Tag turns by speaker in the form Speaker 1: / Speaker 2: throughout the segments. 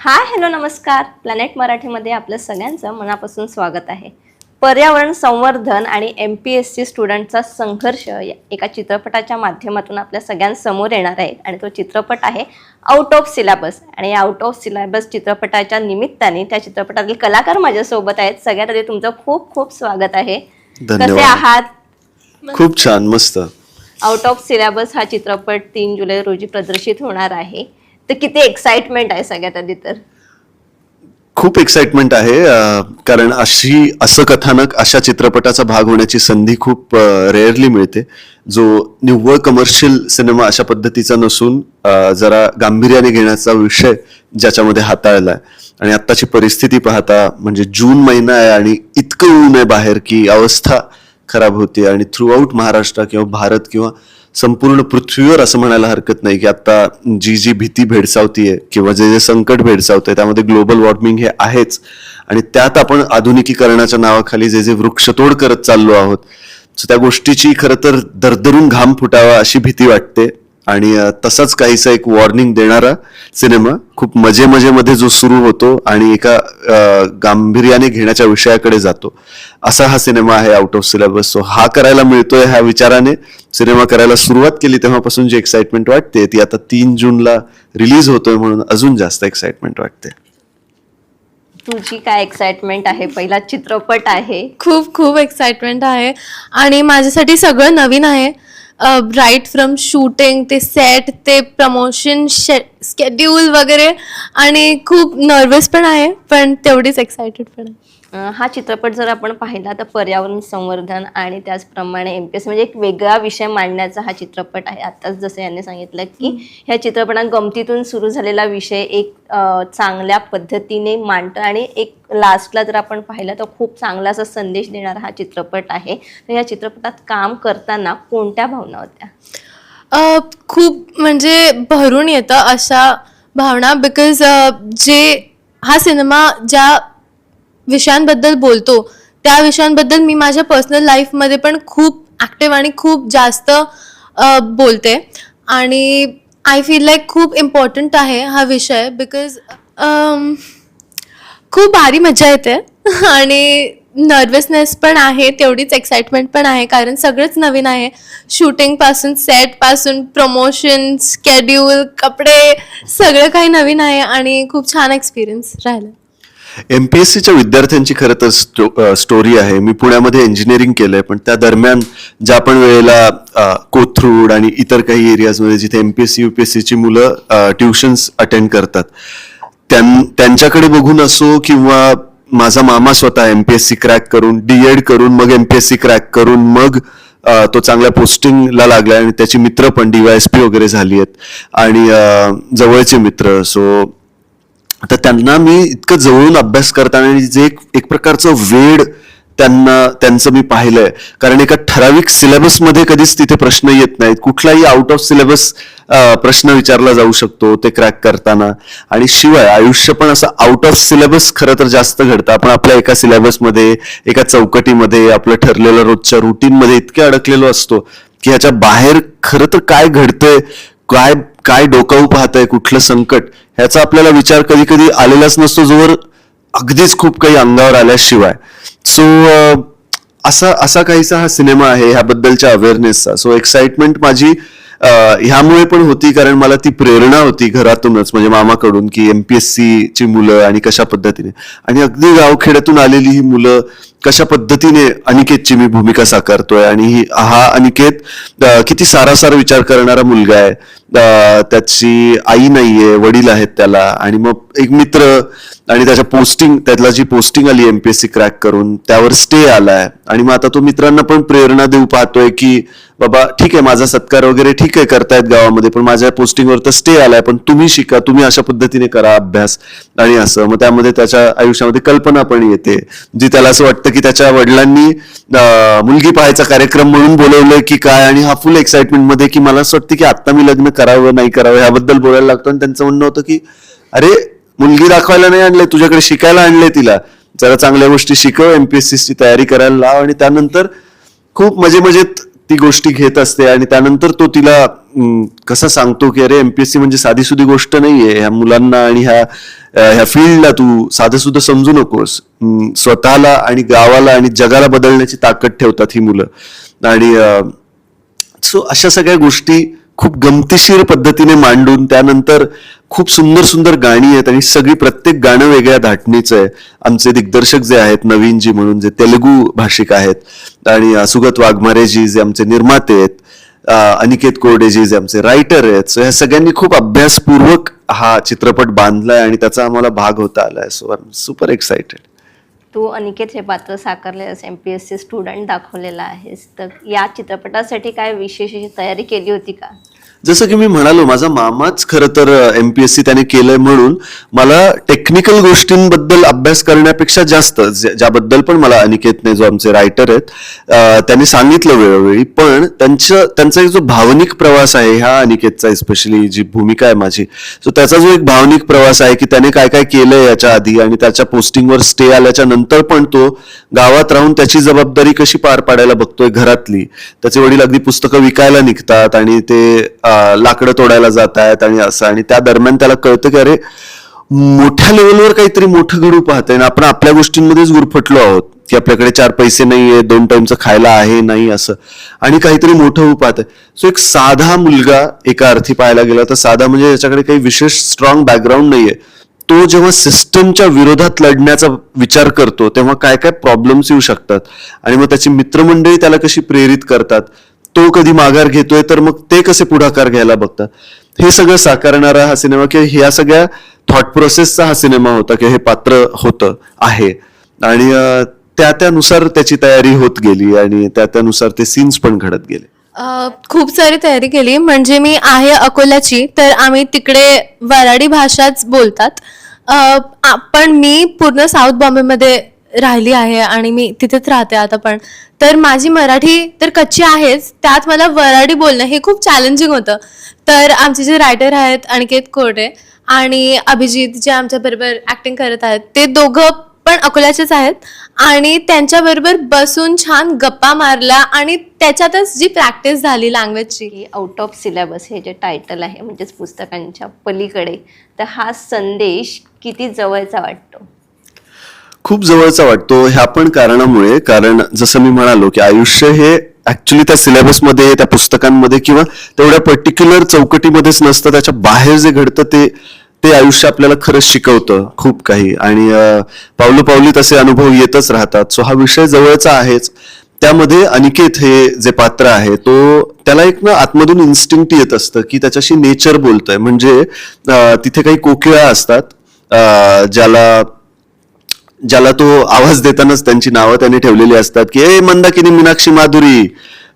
Speaker 1: Hi hello नमस्कार. Planet मराठीमध्ये आपलं सगळ्यांचं मनापासून स्वागत आहे. पर्यावरण संवर्धन आणि MPSC स्टुडंटचा संघर्ष एका चित्रपटाच्या माध्यमातून आपल्या सगळ्यांसमोर येणार आहे आणि तो चित्रपट आहे आउट ऑफ सिलेबस. आणि आउट ऑफ सिलेबस चित्रपटाच्या निमित्ताने त्या चित्रपटातील कलाकार माझ्यासोबत आहेत. सगळ्यात आधी तुमचं खूप खूप स्वागत आहे. कसे आहात?
Speaker 2: खूप छान, मस्त.
Speaker 1: आउट ऑफ सिलेबस हा चित्रपट 3 जुलै रोजी प्रदर्शित होणार आहे. तर किती एक्साइटमेंट आहे सगळ्यात आधी? तर
Speaker 2: खूप एक्साइटमेंट आहे, कारण असं कथानक अशा चित्रपटाचा भाग होण्याची संधी खूप रेअरली मिळते, जो निव्वळ कमर्शियल सिनेमा अशा पद्धतीचा नसून जरा गांभीर्याने घेण्याचा विषय ज्याच्यामध्ये हाताळलाय. आणि आत्ताची परिस्थिती पाहता, म्हणजे जून महिना आहे आणि इतकं ऊन आहे बाहेर की अवस्था खराब होते. आणि थ्रू आउट महाराष्ट्र किंवा भारत किंवा संपूर्ण पृथ्वीवर असं म्हणायला हरकत नाही की आता जी भीती भेडसावतीये किंवा जे संकट भेडसावतंय त्यामध्ये ग्लोबल वॉर्मिंग हे आहेच. आणि त्यात आपण आधुनिकीकरणाच्या नावाखाली जे वृक्षतोड करत चाललो आहोत, त्या गोष्टीची खरं तर दरदरून घाम फुटावा अशी भीती वाटते. आणि तसाच काहीसा एक वॉर्निंग देणारा सिनेमा, खूप मजेमध्ये जो सुरू होतो आणि एका गांभीर्याने घेण्याच्या विषयाकडे जातो, असा हा सिनेमा आहे आउट ऑफ सिलेबस. सो हा करायला मिळतोय ह्या विचाराने सिनेमा करायला सुरुवात केली तेव्हापासून जी एक्साइटमेंट वाटते ती आता 3 जूनला रिलीज होतोय म्हणून अजून जास्त एक्साइटमेंट वाटते.
Speaker 1: तुझी काय एक्साइटमेंट आहे? पहिला चित्रपट आहे.
Speaker 3: खूप खूप एक्साइटमेंट आहे आणि माझ्यासाठी सगळं नवीन आहे. राईट फ्रॉम शूटिंग ते सेट ते प्रमोशन स्केड्यूल वगैरे, आणि खूप नर्वस पण आहे पण तेवढीच एक्साइटेड पण आहे.
Speaker 1: हा चित्रपट जर आपण पाहिला तर पर्यावरण संवर्धन आणि त्याचप्रमाणे MPSC म्हणजे एक वेगळा विषय मांडण्याचा हा चित्रपट आहे. आताच जसं यांनी सांगितलं की ह्या चित्रपटात गमतीतून सुरू झालेला विषय एक चांगल्या पद्धतीने मांडतं आणि एक लास्टला जर आपण पाहिलं तर खूप चांगला असा संदेश देणारा हा चित्रपट आहे. तर या चित्रपटात काम करताना कोणत्या भावना होत्या?
Speaker 3: खूप म्हणजे भरून येतं अशा भावना, बिकॉज जे हा सिनेमा ज्या विषयांबद्दल बोलतो त्या विषयांबद्दल मी माझ्या पर्सनल लाईफमध्ये पण खूप ॲक्टिव्ह आणि खूप जास्त बोलते. आणि आय फील लाईक खूप इम्पॉर्टंट आहे हा विषय, बिकॉज खूप भारी मजा येते आणि नर्वसनेस पण आहे, तेवढीच एक्साइटमेंट पण आहे, कारण सगळंच नवीन आहे. शूटिंगपासून सेटपासून प्रमोशन स्केड्यूल कपडे सगळं काही नवीन आहे आणि खूप छान एक्सपिरियन्स राहिला.
Speaker 2: MPSCच्या विद्यार्थ्यांची खरं तर स्टोरी आहे. मी पुण्यामध्ये इंजिनिअरिंग केलंय, पण त्या दरम्यान ज्या पण वेळेला कोथरूड आणि इतर काही एरियाजमध्ये जिथे MPSC UPSCची मुलं ट्युशन्स अटेंड करतात, त्यांच्याकडे बघून असो किंवा माझा मामा स्वतः MPSC क्रॅक करून D.Ed करून मग MPSC क्रॅक करून मग तो चांगल्या पोस्टिंगला लागला आणि त्याची मित्र पण DYSP वगैरे झाली आहेत आणि जवळचे मित्र. सो आता त्यांना मी इतकं जवळून अभ्यास करताना जे एक प्रकारचं वेड त्यांचं मी पाहिलंय, कारण एका ठराविक सिलेबसमध्ये कधीच तिथे प्रश्न येत नाहीत. कुठलाही आउट ऑफ सिलेबस प्रश्न विचारला जाऊ शकतो ते क्रॅक करताना. आणि शिवाय आयुष्य पण असं आउट ऑफ सिलेबस खरं तर जास्त घडतं. आपण आपल्या एका सिलेबसमध्ये, एका चौकटीमध्ये, आपलं ठरलेलं रोजच्या रुटीनमध्ये इतके अडकलेलो असतो की ह्याच्या बाहेर खरं तर काय घडतंय, काय डोकावू पाहतंय, कुठलं संकट, ह्याचा आपल्याला विचार कधी कधी आलेलाच नसतो जोवर अगदीच खूप काही अंगावर आल्याशिवाय. सो असा काहीसा हा सिनेमा आहे ह्याबद्दलच्या अवेअरनेसचा. सो एक्साइटमेंट माझी ह्यामुळे पण होती, कारण मला ती प्रेरणा होती घरातूनच, म्हणजे मामाकडून, की MPSCची मुलं आणि कशा पद्धतीने, आणि अगदी गावखेड्यातून आलेली ही मुलं कशा पद्धतीने अनिकेतची मी भूमिका साकारतोय. आणि हा अनिकेत किती सारासार विचार करणारा मुलगा आहे. त्याची आई नाहीये, वडील आहेत त्याला, आणि मग एक मित्र, आणि त्यातला जी पोस्टिंग आली MPSC क्रॅक करून त्यावर स्टे आलाय. आणि मग आता तो मित्रांना पण प्रेरणा देऊ पाहतोय की बाबा ठीक आहे, माझा सत्कार वगैरे ठीक आहे करतायत गावामध्ये, पण माझ्या पोस्टिंगवर तर स्टे आलाय, पण तुम्ही शिका, तुम्ही अशा पद्धतीने करा अभ्यास आणि असं. मग त्यामध्ये त्याच्या आयुष्यामध्ये कल्पना पण येते, जी त्याला असं वाटतं की त्याच्या वडिलांनी मुलगी पाहायचा कार्यक्रम म्हणून बोलवलंय की काय. आणि हा फुल एक्साइटमेंट मध्ये की मला असं वाटतं की आता मी लग्न करावं नाही करावं ह्याबद्दल बोलायला लागतो. आणि त्यांचं म्हणणं होतं की अरे मुलगी दाखवायला नाही आणलंय, तुझ्याकडे शिकायला आणलंय तिला, जरा चांगल्या गोष्टी शिकव, MPSCची तयारी करायला लाव, आणि त्यानंतर खूप मजेत ती गोष्टी घेत असते आणि त्यानंतर तो तिला कसा सांगतो की अरे एमपीएससी म्हणजे साधीसुधी गोष्ट नाहीये, ह्या मुलांना आणि ह्या फील्डला तू साधं सुद्धा समजू नकोस. स्वतःला आणि गावाला आणि जगाला बदलण्याची ताकद ठेवतात ही मुलं. आणि सो अशा सगळ्या गोष्टी खूप गमतीशीर पद्धतीने मांडून त्यानंतर खूप सुंदर सुंदर गाणी आहेत आणि सगळी प्रत्येक गाणं वेगळ्या धाटणीचं आहे. आमचे दिग्दर्शक जे आहेत नवीनजी म्हणून जे तेलुगू भाषिक आहेत आणि सुगत वाघमारेजी जे आमचे निर्माते आहेत, अनिकेत कोरडेजी जे आमचे रायटर आहेत. सो ह्या सगळ्यांनी खूप अभ्यासपूर्वक हा चित्रपट बांधलाय आणि त्याचा आम्हाला भाग होता आलाय. So I am super excited.
Speaker 1: तू अनिकेत हे पात्र साकारलेस, एमपीएससी स्टुडंट दाखवलेला आहेस, तर या चित्रपटासाठी काय विशेष अशी तयारी केली होती का?
Speaker 2: जसं की मी म्हणालो, माझा मामाच खरं तर एमपीएससी त्याने केलंय म्हणून मला टेक्निकल गोष्टींबद्दल अभ्यास करण्यापेक्षा जास्त ज्याबद्दल पण मला अनिकेतने जो आमचे रायटर आहेत त्यांनी सांगितलं वेळोवेळी, पण त्यांचा एक जो भावनिक प्रवास आहे ह्या अनिकेतचा, स्पेशली जी भूमिका आहे माझी, सो त्याचा जो एक भावनिक प्रवास आहे की त्याने काय काय केलंय याच्या आधी आणि त्याच्या पोस्टिंगवर स्टे आल्याच्या नंतर पण तो गावात राहून त्याची जबाबदारी कशी पार पाडायला बघतोय घरातली. त्याचे वडील अगदी पुस्तकं विकायला निघतात आणि ते लाकडं तोडायला जात आहेत आणि असं, आणि त्या दरम्यान त्याला कळतं की अरे मोठ्या लेवलवर काहीतरी मोठं घडू पाहतंय ना, आपण आपल्या गोष्टींमध्येच गुरफटलो आहोत की आपल्याकडे 4 पैसे नाहीये, 2 टाइमचं खायला आहे नाही असं, आणि काहीतरी मोठं होऊ पाहतंय. सो एक साधा मुलगा एका अर्थी पाहायला गेला तर साधा म्हणजे याच्याकडे काही विशेष स्ट्रॉंग बॅकग्राऊंड नाहीये, तो जेव्हा सिस्टमच्या विरोधात लढण्याचा विचार करतो तेव्हा काय काय प्रॉब्लेम्स येऊ शकतात आणि मग त्याची मित्रमंडळी त्याला कशी प्रेरित करतात, तो कधी माघार घेतोय तर मग ते कसे पुढाकार घ्यायला बघतात, हे सगळं साकारणारा हा सिनेमा किंवा ह्या सगळ्या थॉट प्रोसेसचा हा सिनेमा होता की हे पात्र होतं आहे. आणि त्यानुसार त्याची तयारी होत गेली आणि त्यानुसार ते सीन्स पण घडत गेले.
Speaker 3: खूप सारी तयारी केली. म्हणजे मी आहे अकोल्याची, तर आम्ही तिकडे वऱ्हाडी भाषाच बोलतात. पण मी पूर्ण साऊथ बॉम्बेमध्ये राहिली आहे आणि मी तिथेच राहते आता पण. तर माझी मराठी तर कच्ची आहेच, त्यात मला वऱ्हाडी बोलणं हे खूप चॅलेंजिंग होतं. तर आमचे जे रायटर आहेत अनिकेत कोरडे आणि अभिजित जे आमच्या बरोबर ऍक्टिंग करत आहेत, ते दोघं पण अकोल्याचेच आहेत आणि त्यांच्याबरोबर बसून छान गप्पा मारल्या आणि त्याच्यातच जी प्रॅक्टिस झाली लँग्वेजची.
Speaker 1: की आउट ऑफ सिलेबस हे जे टायटल आहे म्हणजेच पुस्तकांच्या पलीकडे, तर हा संदेश किती जवळचा वाटतो?
Speaker 2: खूप जवळचा वाटतो ह्या पण कारणामुळे, कारण जसं मी म्हणालो की आयुष्य हे ऍक्च्युली त्या सिलेबसमध्ये, त्या पुस्तकांमध्ये किंवा तेवढ्या पर्टिक्युलर चौकटीमध्येच नसतं, त्याच्या बाहेर जे घडतं ते आयुष्य आपल्याला खरंच शिकवतं खूप काही, आणि पावलोपावली तसे अनुभव येतच राहतात. सो हा विषय जवळचा आहेच. त्यामध्ये अनिकेत हे जे पात्र आहे त्याला एक ना आतमधून इन्स्टिंक्ट येत असतं की त्याच्याशी नेचर बोलतोय. म्हणजे तिथे काही कोकिळा असतात ज्याला तो आवाज देतानाच त्यांची नावं त्याने ठेवलेली असतात की ए मंदाकिनी, मीनाक्षी, माधुरी,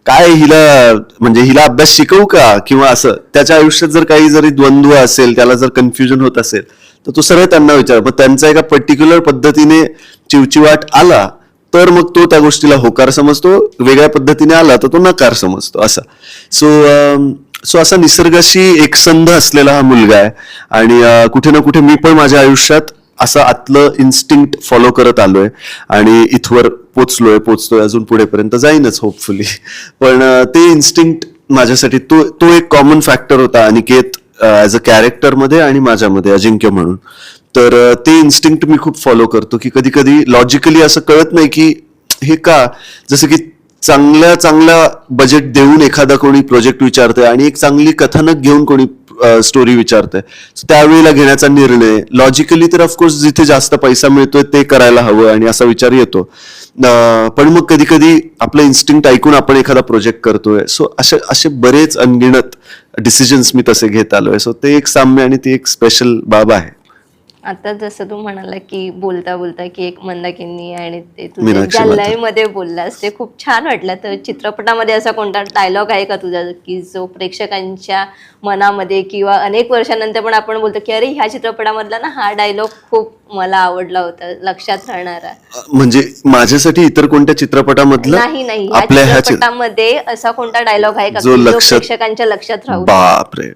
Speaker 2: काय हिला अभ्यास शिकवू का, किंवा असं. त्याच्या आयुष्यात जर काही जरी द्वंद्व असेल, त्याला जर कन्फ्युजन होत असेल तर तो सरळ त्यांना विचार. मग त्यांचा एका पर्टिक्युलर पद्धतीने चिवचिवाट आला तर मग तो त्या गोष्टीला होकार समजतो, वेगळ्या पद्धतीने आला तर तो नकार समजतो असा. सो असा निसर्गाशी एकसंध असलेला हा मुलगा आहे आणि कुठे ना कुठे मी पण माझ्या आयुष्यात असं आतलं इन्स्टिंक्ट फॉलो करत आलोय आणि इथवर पोचतोय, अजून पुढेपर्यंत जाईनच होपफुली. पण ते इन्स्टिंक्ट माझ्यासाठी तो एक कॉमन फॅक्टर होता अनिकेत ऍज अ कॅरेक्टर मध्ये आणि माझ्यामध्ये अजिंक्य म्हणून. तर ते इन्स्टिंक्ट मी खूप फॉलो करतो की कधी कधी लॉजिकली असं कळत नाही की हे का, जसं की चांगला बजेट देऊन एखादा कोणी प्रोजेक्ट विचारतोय आणि एक चांगली कथानक घेऊन कोणी स्टोरी विचारतंय, त्यावेळेला घेण्याचा निर्णय लॉजिकली तर ऑफकोर्स जिथे जास्त पैसा मिळतोय ते करायला हवं आणि असा विचार येतो. पण मग कधी कधी आपलं इन्स्टिंक्ट ऐकून आपण एखादा प्रोजेक्ट करतोय. सो असे बरेच अनगिणत डिसिजन्स मी तसे घेत आलोय. सो ते एक साम्य आणि ती एक स्पेशल बाब आहे.
Speaker 1: आता जसं तू म्हणाला की बोलता बोलता की एक मंदाकिनी आणि ते
Speaker 2: मीनाक्षी
Speaker 1: तुझ्या
Speaker 2: माधुरी.
Speaker 1: लय मध्ये बोललास ते खूप छान वाटलं. तर चित्रपटामध्ये असा कोणता डायलॉग आहे का तुझा की जो प्रेक्षकांच्या मनामध्ये किंवा अनेक वर्षानंतर पण आपण बोलतो की अरे ह्या चित्रपटामधला ना हा डायलॉग खूप मला आवडला होता, लक्षात राहणारा?
Speaker 2: म्हणजे माझ्यासाठी इतर कोणत्या चित्रपटामधला
Speaker 1: नाही
Speaker 2: आपल्या ह्या
Speaker 1: चित्रपटामध्ये असा कोणता डायलॉग आहे का
Speaker 2: जो
Speaker 1: की जो
Speaker 2: लक्षात-
Speaker 1: प्रेक्षकांच्या लक्षात राहू?
Speaker 2: बापरे,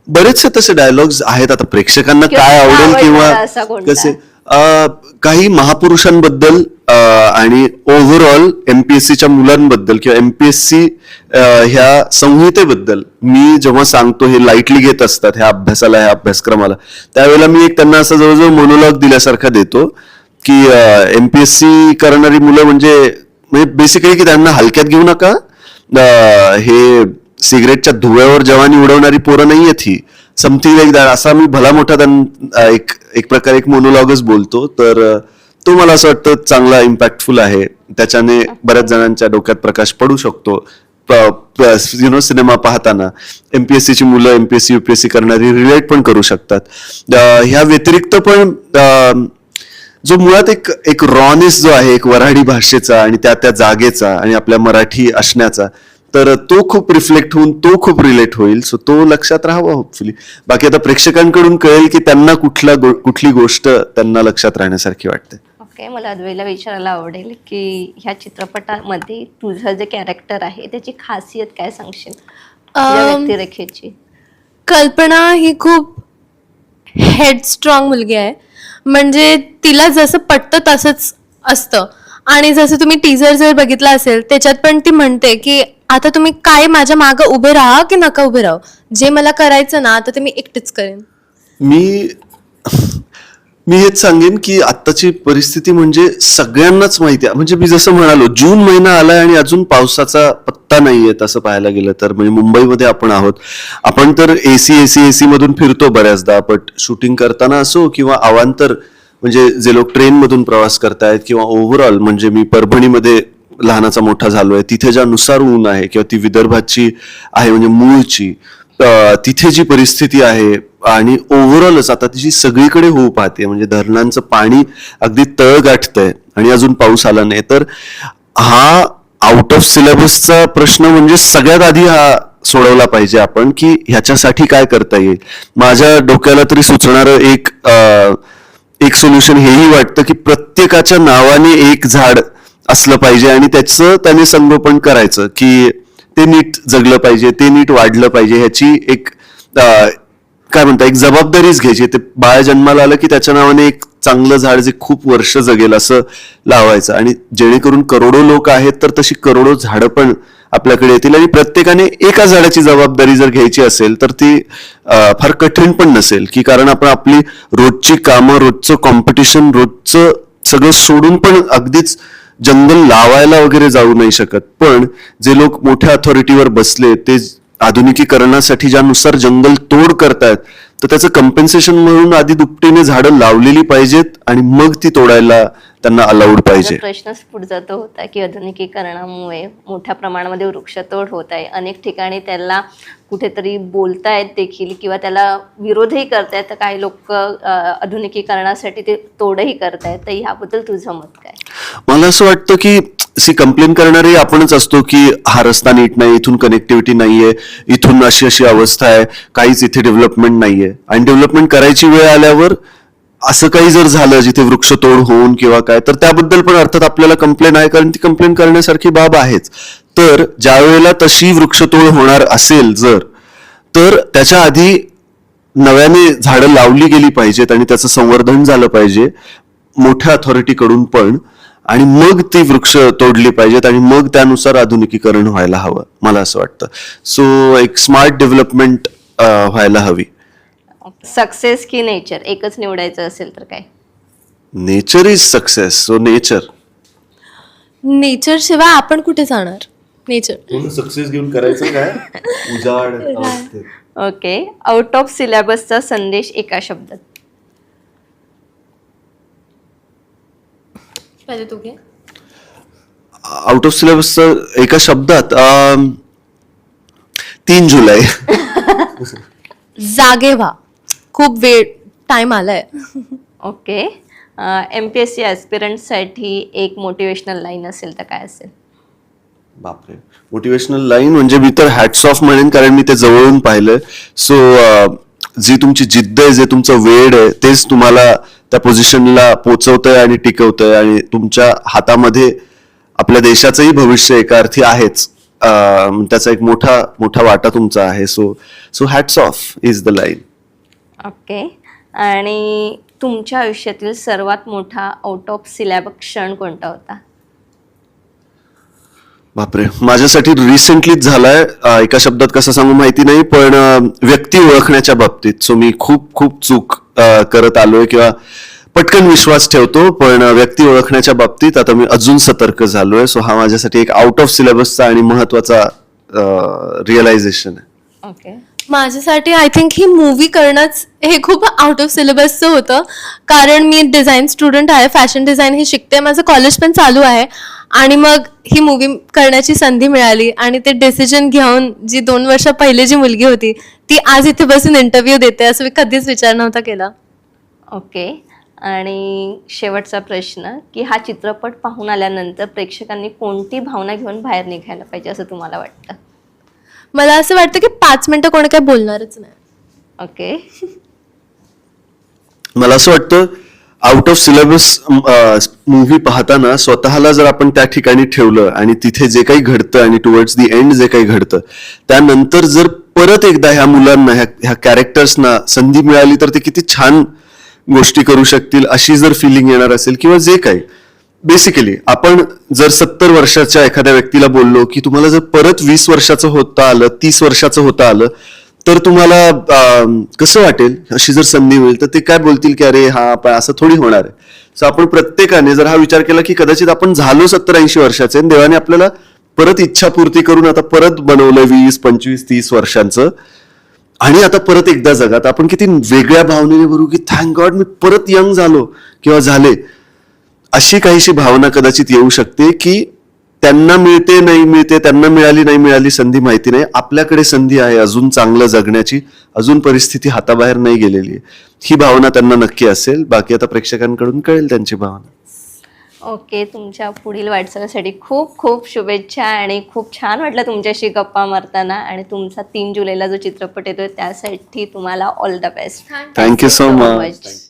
Speaker 2: बरेचसे तसे डायलॉग्स आहेत. आता प्रेक्षकांना
Speaker 1: किंवा
Speaker 2: काय आवडेल
Speaker 1: आवडणारा
Speaker 2: किंवा
Speaker 1: असा कोणता?
Speaker 2: कसे काही महापुरुषांबद्दल आणि ओव्हरऑल एमपीएससीच्या मुलांबद्दल किंवा एमपीएससी ह्या संहितेबद्दल मी जेव्हा सांगतो, हे लाईटली घेत असतात ह्या अभ्यासाला, ह्या अभ्यासक्रमाला, त्यावेळेला मी एक त्यांना असं जवळजवळ मोनोलॉग दिल्यासारखा देतो की एमपीएससी करणारी मुलं म्हणजे बेसिकली की त्यांना हलक्यात घेऊ नका, हे सिगरेटच्या धुव्यावर जवानी उडवणारी पोरं नाही आहेत ही, समथिंग लाईक दॅट, असा मी भला मोठा एक प्रकारे एक मोनोलॉगच बोलतो. तर तो मला असं वाटतं चांगला इम्पॅक्टफुल आहे, त्याच्याने बऱ्याच जणांच्या डोक्यात प्रकाश पडू शकतो. सिनेमा पाहताना एमपीएससीची मुलं एमपीएससी युपीएससी करणारी रिलेट पण करू शकतात. ह्या व्यतिरिक्त पण जो मुळात एक रॉनेस जो आहे, एक वऱ्हाडी भाषेचा आणि त्या जागेचा आणि आपल्या मराठी असण्याचा, तर तो खूप रिफ्लेक्ट होऊन तो खूप रिलेट होईल. सो तो लक्षात राहावा होपफुली. बाकी आता प्रेक्षकांकडून कळेल की त्यांना कुठली गोष्ट त्यांना लक्षात राहण्यासारखी वाटते.
Speaker 1: ओके, मला अद्वैला विचारायला आवडेल की ह्या चित्रपटामध्ये तुझं जे कॅरेक्टर आहे त्याची खासियत काय सांगशील, तुझ्या व्यक्तिरेखेची?
Speaker 3: कल्पना ही खूप हेडस्ट्रॉंग मुलगी आहे, म्हणजे तिला जसं पटतं तसंच असतं. आणि जसं तुम्ही टीजर जर बघितला असेल त्याच्यात पण ती म्हणते की आता तुम्ही काय माझ्या मागं उभे राहा की नका उभे राहू, जे मला करायचं ना आता ते मी एकटेच करेन.
Speaker 2: मी हेच सांगेन की आत्ताची परिस्थिती म्हणजे सगळ्यांनाच माहिती आहे. म्हणजे मी जसं म्हणालो, जून महिना आलाय आणि अजून पावसाचा पत्ता नाहीये. तसं पाहायला गेलं तर म्हणजे मुंबईमध्ये आपण आहोत, आपण तर एसी मधून फिरतो बऱ्याचदा, बट शूटिंग करताना असो किंवा अवांतर म्हणजे जे लोक ट्रेन मधून प्रवास करतायत किंवा ओव्हरऑल, म्हणजे मी परभणीमध्ये लहानाचा मोठा झालोय, तिथे ज्या नुसार ऊन आहे किंवा ती विदर्भाची आहे म्हणजे मूळची, तिथे जी परिस्थिती आहे आणि ओव्हरऑलच आता तिची सगळीकडे होऊ पाहते. म्हणजे धरणांचं पाणी अगदी तळ गाठतंय आणि अजून पाऊस आला नाही. तर हा आउट ऑफ सिलेबसचा प्रश्न म्हणजे सगळ्यात आधी हा सोडवला पाहिजे आपण, की ह्याच्यासाठी काय करता येईल. माझ्या डोक्याला तरी सुचणारं एक सोल्युशन हेही वाटतं की प्रत्येकाच्या नावाने एक झाड असलं पाहिजे आणि त्याने संगोपन करायचं, की ते नीट जगलं पाहिजे, ते नीट वाढलं पाहिजे. ह्याची एक काय म्हणता, एक जबाबदारीच घ्यायची. ते बाळ जन्माला आलं की त्याच्या नावाने एक चांगलं झाड जे खूप वर्ष जगेल असं लावायचं, आणि जेणेकरून करोडो लोक आहेत तर तशी करोडो झाडं पण आपल्याकडे येतील. आणि प्रत्येकाने एका झाडाची जबाबदारी जर घ्यायची असेल तर ती फार कठीण पण नसेल, की कारण आपण आपली रोजची कामं, रोजचं कॉम्पिटिशन, रोजचं सगळं सोडून पण अगदीच जंगल लावायला वगैरे जाऊ नाही शकत. पण जे लोक मोठ्या अथॉरिटीवर बसले, ते आधुनिकीकरणासाठी ज्यानुसार जंगल तोड करतायत, तर त्याचं कम्पेन्सेशन म्हणून आधी दुपटीने झाडं लावलेली पाहिजेत आणि मग ती तोडायला त्यांना अलाउड पाहिजे.
Speaker 1: प्रश्नच पुढचा तो होता की आधुनिकीकरणामुळे मोठ्या प्रमाणामध्ये वृक्षतोड होत आहे. अनेक ठिकाणी त्याला कुठेतरी बोलतायत देखील किंवा त्याला विरोधही करतायत. तर काही लोक आधुनिकीकरणासाठी ते तोडही करतायत. तर ह्याबद्दल तुझं मत काय?
Speaker 2: मला असं वाटतं की कंप्लेन करणारे आपणच असतो की हा रस्ता नीट नाही, इथून कनेक्टिव्हिटी नाहीये, इथून अशी अवस्था आहे, काहीच इथे डेव्हलपमेंट नाहीये. आणि डेव्हलपमेंट करायची वेळ आल्यावर असं काही जर झालं जिथे वृक्षतोड होऊन किंवा काय, तर त्याबद्दल पण अर्थात आपल्याला कंप्लेन आहे, कारण ती कंप्लेन करण्यासारखी बाब आहेच. तर ज्या वेळेला तशी वृक्षतोड होणार असेल तर त्याच्या आधी नव्याने झाडं लावली गेली पाहिजेत आणि त्याचं संवर्धन झालं पाहिजे मोठ्या अथॉरिटीकडून पण, आणि मग ती वृक्ष तोडली पाहिजेत आणि मग त्यानुसार आधुनिकीकरण व्हायला हवं, मला असं वाटतं. सो एक स्मार्ट डेव्हलपमेंट व्हायला हवी.
Speaker 1: सक्सेस की नेचर, एकच निवडायचं असेल तर काय?
Speaker 2: Nature is success. So
Speaker 3: nature शिवाय आपण कुठे जाणार? नेचर
Speaker 2: सक्सेस घेऊन करायचं काय? उजाड अवस्थेत.
Speaker 1: ओके, आउट ऑफ सिलेबसचा संदेश एका शब्दात.
Speaker 3: पहिले तू घे.
Speaker 2: आउट ऑफ सिलेबसचं एका शब्दात 3 जुलै.
Speaker 3: जागे व्हा, खूप वेळ टाइम आलाय.
Speaker 1: ओके, MPSC ॲस्पिरंटसाठी एक मोटिवेशनल लाईन असेल तर काय असेल?
Speaker 2: बापरे, मोटिवेशनल लाईन म्हणजे मी तर हॅट्स ऑफ म्हणेन, कारण मी ते जवळून पाहिलंय. सो जी तुमची जिद्द आहे, जे तुमचं वेळ आहे, तेच तुम्हाला त्या पोझिशनला पोचवतंय आणि टिकवतंय, आणि तुमच्या हातामध्ये आपल्या देशाचंही भविष्य एका अर्थी आहेच. त्याचा एक मोठा वाटा तुमचा आहे. So hats off is the line.
Speaker 1: Okay, आणि तुमच्या आयुष्यातील सर्वात मोठा आउट ऑफ सिलेबस क्षण कोणता होता?
Speaker 2: बापरे, माझ्यासाठी रिसेंटलीच झालाय. एका शब्दात कसं सांगू माहिती नाही, पण व्यक्ती ओळखण्याच्या बाबतीत सो मी खूप खूप चूक करत आलोय किंवा पटकन विश्वास ठेवतो, पण व्यक्ती ओळखण्याच्या बाबतीत आता मी अजून सतर्क झालोय. सो हा माझ्यासाठी एक आउट ऑफ सिलेबसचा आणि महत्वाचा रिअलायझेशन आहे.
Speaker 1: ओके.
Speaker 3: माझ्यासाठी आय थिंक ही मूवी करणंच हे खूप आउट ऑफ सिलेबसचं होतं, कारण मी डिझाईन स्टुडंट आहे, फॅशन डिझाईन हे शिकते, माझं कॉलेज पण चालू आहे, आणि मग ही मूवी करण्याची संधी मिळाली आणि ते डिसिजन घेऊन जी 2 वर्ष पहिले जी मुलगी होती ती आज इथे बसून इंटरव्ह्यू देते असं मी कधीच विचार नव्हता केला.
Speaker 1: ओके. आणि शेवटचा प्रश्न की हा चित्रपट पाहून आल्यानंतर प्रेक्षकांनी कोणती भावना घेऊन बाहेर निघायला पाहिजे असं तुम्हाला वाटतं?
Speaker 3: मला असं वाटतं की 5 मिनिटं कोणी काही बोलणारच नाही.
Speaker 1: ओके.
Speaker 2: मला असं वाटतं आउट ऑफ सिलेबस मूव्ही पाहताना स्वतःला जर आपण त्या ठिकाणी ठेवलं आणि तिथे जे काही घडतं आणि टुवर्ड्स दी एंड जे काही घडतं त्यानंतर जर परत एकदा ह्या मुलांना ह्या कॅरेक्टर्सना संधी मिळाली तर ते किती छान गोष्टी करू शकतील अशी जर फिलिंग येणार असेल किंवा जे काही. बेसिकली आपण जर 70 वर्षाच्या एखाद्या व्यक्तीला बोललो की तुम्हाला जर परत 20 वर्षाचं होता आलं, 30 वर्षाचं होता आलं तर तुम्हाला कसं वाटेल? अशी जर संधी मिळेल तर ते काय बोलतील की अरे हा असं थोडी होणार आहे. सो आपण प्रत्येकाने जर हा विचार केला की कदाचित आपण झालो 70-80 वर्षाचे आणि देवाने आपल्याला परत इच्छापूर्ती करून आता परत बनवलंय 20, 25, 30 वर्षांचं आणि आता परत एकदा जगात आपण किती वेगळ्या भावनेने भरू की थँक गॉड मी परत यंग झालो किंवा झाले, अशी काहीशी भावना कदाचित येऊ शकते की त्यांना मिळते नाही मिळते, त्यांना मिळाली नाही मिळाली संधी माहिती नाही, आपल्याकडे संधी आहे अजून चांगलं जगण्याची, अजून परिस्थिती हाताबाहेर नाही गेलेली आहे, ही भावना त्यांना नक्की असेल. बाकी आता प्रेक्षकांकडून कळेल त्यांची भावना.
Speaker 1: ओके. तुमच्या पुढील वाटचालीसाठी खूप खूप शुभेच्छा आणि खूप छान वाटलं तुमच्याशी गप्पा मारताना, आणि तुमचा 3 जुलैला जो चित्रपट येतोय त्यासाठी तुम्हाला all the best.
Speaker 2: Thank you so much.